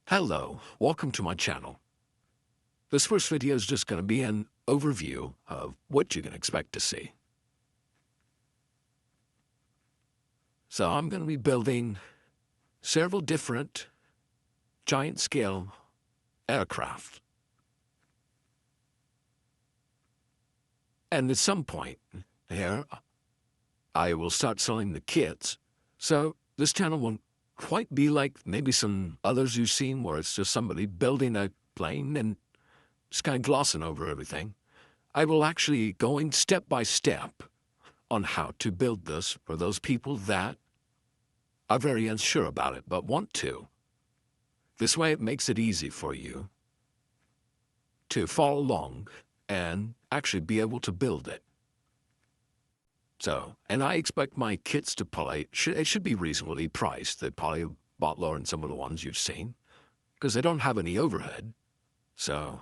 Hello, welcome to my channel. This first video is just going to be an overview of what you can expect to see. So I'm going to be building several different giant scale aircraft. And at some point here, I will start selling the kits. So this channel won't quite be like maybe some others you've seen where it's just somebody building a plane and just kind of glossing over everything. I will actually going step by step on how to build this for those people that are very unsure about it but want to. This way it makes it easy for you to follow along and actually be able to build it. So, and I expect my kits to probably, it should be reasonably priced. They're probably a lot lower than some of the ones you've seen because they don't have any overhead. So,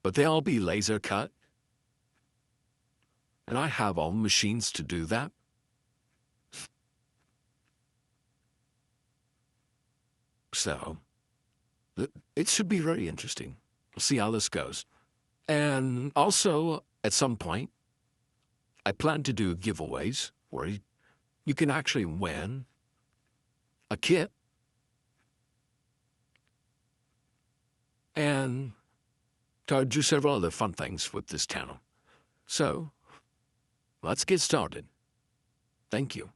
but they'll be laser cut. And I have all the machines to do that. So, it should be very interesting. We'll see how this goes. And also, at some point, I plan to do giveaways where you can actually win a kit and to do several other fun things with this channel. So, let's get started. Thank you.